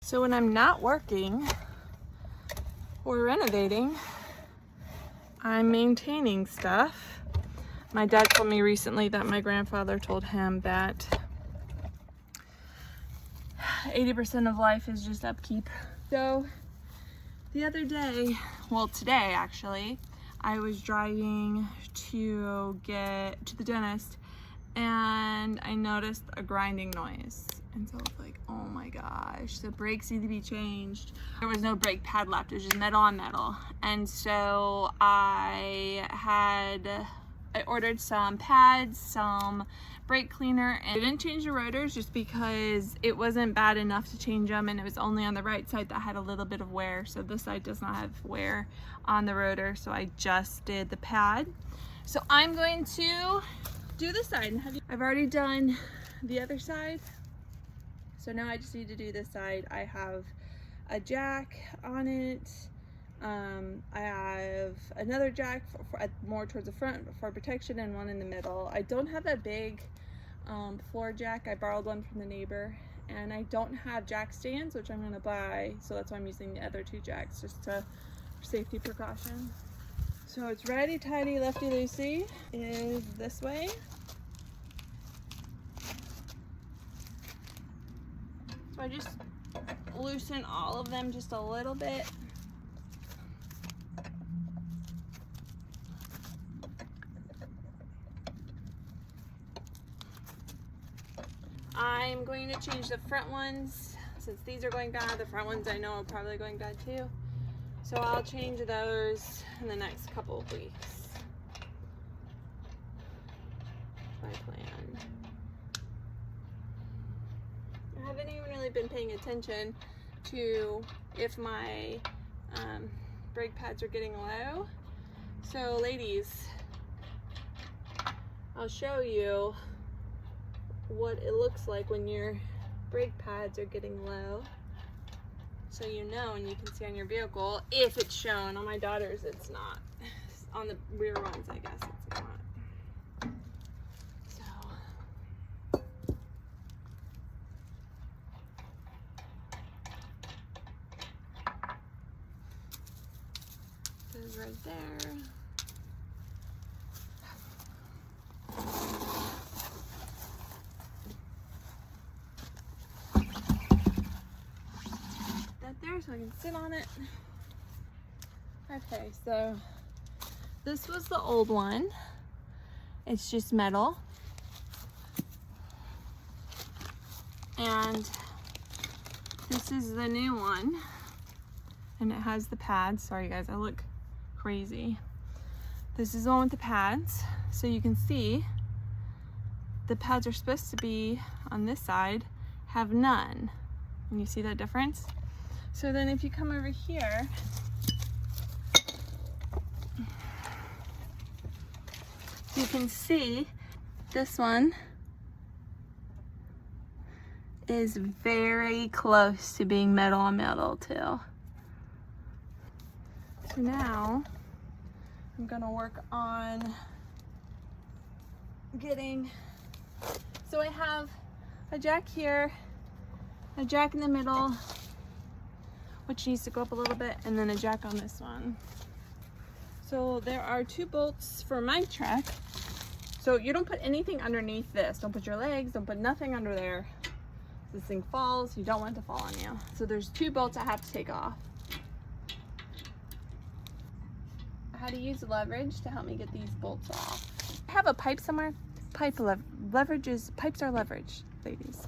So when I'm not working or renovating, I'm maintaining stuff. My dad told me recently that my grandfather told him that 80% of life is just upkeep. So the other day, well today actually, I was driving to get to the dentist and I noticed a grinding noise. And so I was like, oh my gosh, the brakes need to be changed. There was no brake pad left, it was just metal on metal. And so I ordered some pads, some brake cleaner, and I didn't change the rotors just because it wasn't bad enough to change them, and it was only on the right side that had a little bit of wear. So this side does not have wear on the rotor, so I just did the pad. So I'm going to do this side. I've already done the other side, so now I just need to do this side. I have a jack on it. I have another jack for more towards the front for protection and one in the middle. I don't have that big floor jack. I borrowed one from the neighbor, and I don't have jack stands, which I'm going to buy, so that's why I'm using the other two jacks, just for safety precaution. So it's righty tighty lefty loosey is this way. So I just loosen all of them just a little bit. I'm going to change the front ones. Since these are going bad, the front ones I know are probably going bad too. So I'll change those in the next couple of weeks. My plan. I haven't even really been paying attention to if my brake pads are getting low. So ladies, I'll show you what it looks like when your brake pads are getting low, so you know, and you can see on your vehicle if it's shown. On my daughter's it's not. On the rear ones I guess it's not. So goes right there. There so I can sit on it. Okay, so this was the old one. It's just metal. And this is the new one. And it has the pads. Sorry guys, I look crazy. This is the one with the pads. So you can see the pads are supposed to be on this side, have none. And you see that difference? So then if you come over here, you can see this one is very close to being metal on metal too. So now I'm gonna work on getting, so I have a jack here, a jack in the middle, which needs to go up a little bit, and then a jack on this one. So there are 2 bolts for my truck. So you don't put anything underneath this. Don't put your legs, don't put nothing under there. This thing falls, you don't want it to fall on you. So there's 2 bolts I have to take off. I had to use leverage to help me get these bolts off. I have a pipe somewhere. Pipes are leverage, ladies.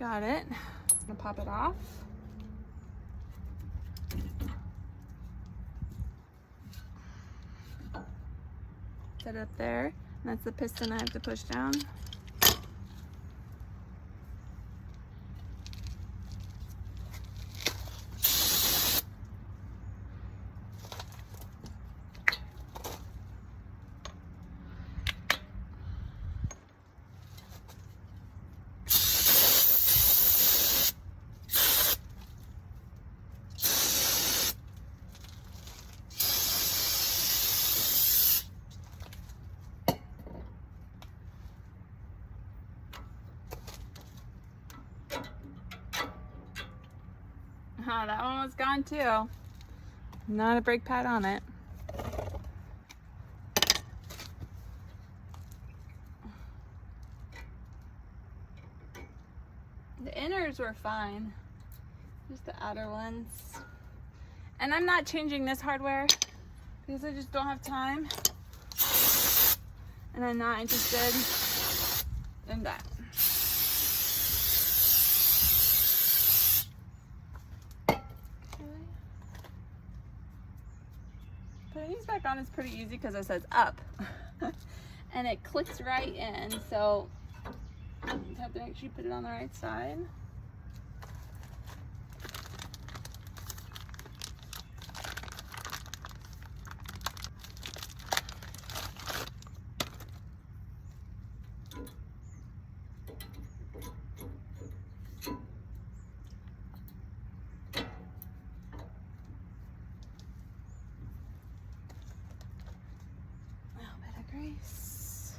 got it. I'm gonna pop it off. Set it up there. And that's the piston I have to push down. That one was gone too. Not a brake pad on it. The inners were fine, just the outer ones. And I'm not changing this hardware because I just don't have time. And I'm not interested in that. Putting these back on is pretty easy because it says up and it clicks right in, so you have to make sure you put it on the right side. Grace.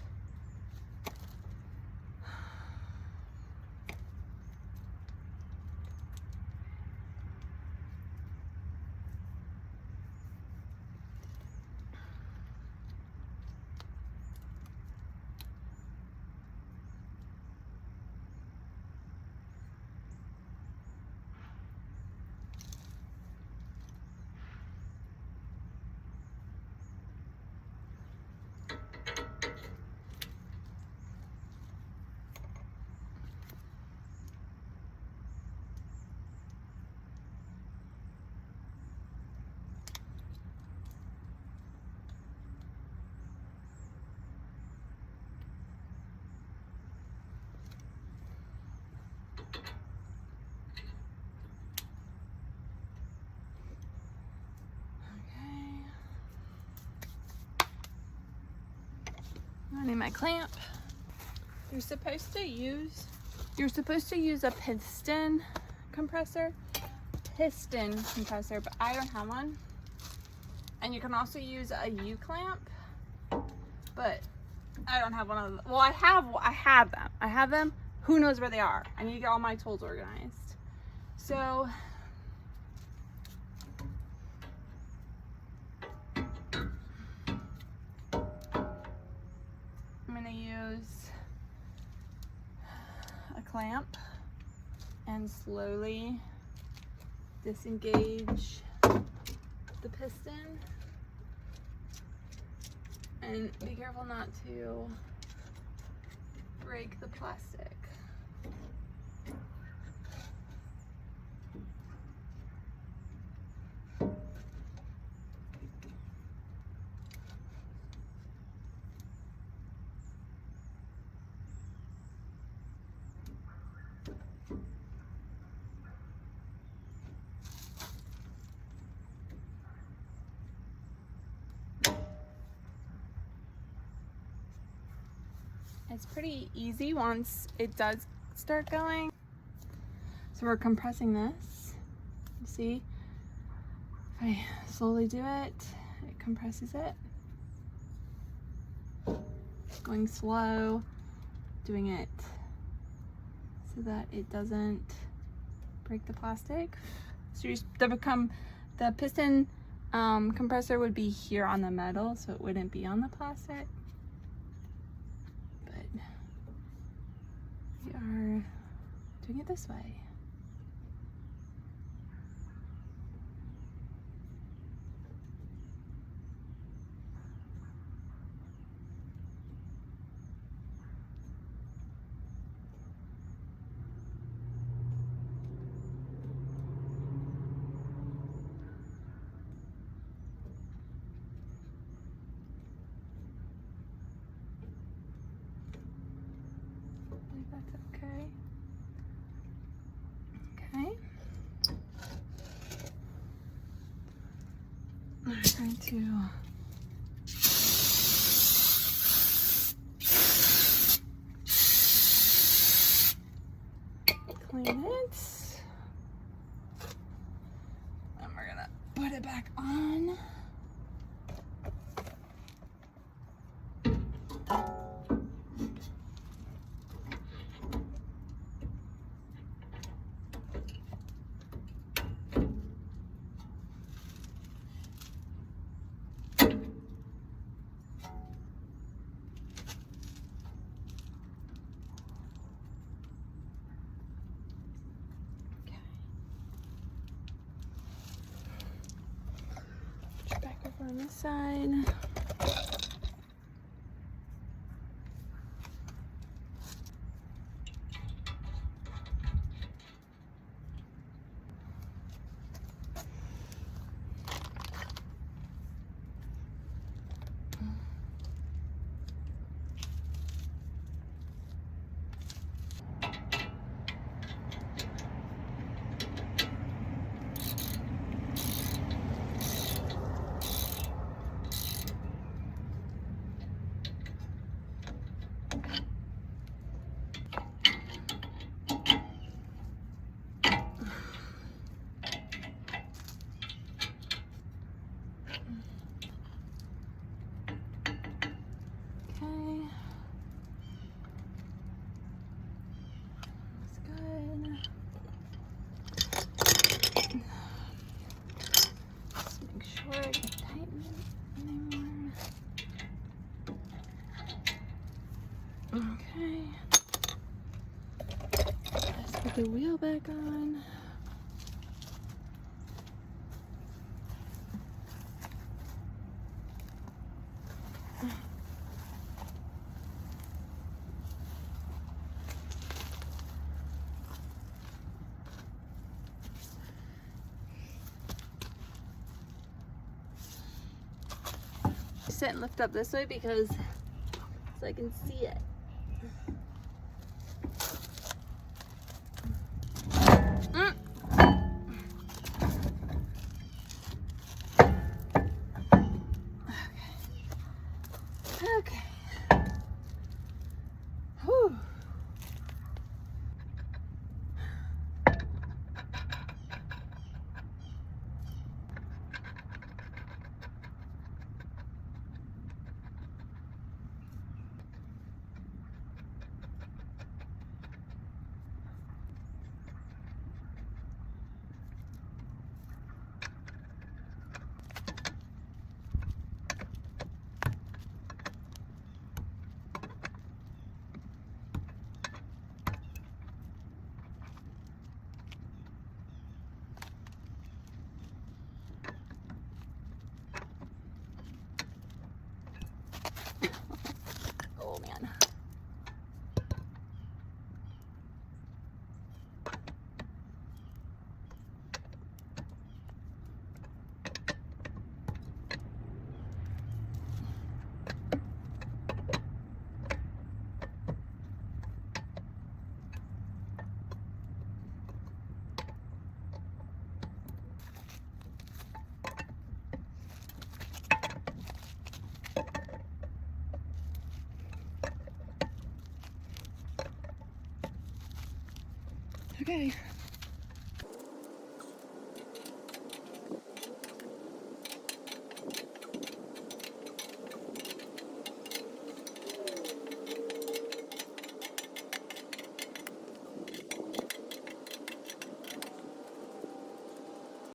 I need my clamp. You're supposed to use a piston compressor, but I don't have one. And you can also use a U-clamp, but I don't have one of them. Well, I have them. Who knows where they are? I need to get all my tools organized. So I'm gonna use a clamp and slowly disengage the piston, and be careful not to break the plastic. It's pretty easy once it does start going. So we're compressing this. You see, if I slowly do it, it compresses it. Going slow, doing it so that it doesn't break the plastic. So the piston compressor would be here on the metal, so it wouldn't be on the plastic. We are doing it this way. trying to clean it. And we're gonna put it back on. Back over on this side. Okay, let's put the wheel back on. Sit and lift up this way because so I can see it. Okay. Whew. Oh man. Okay,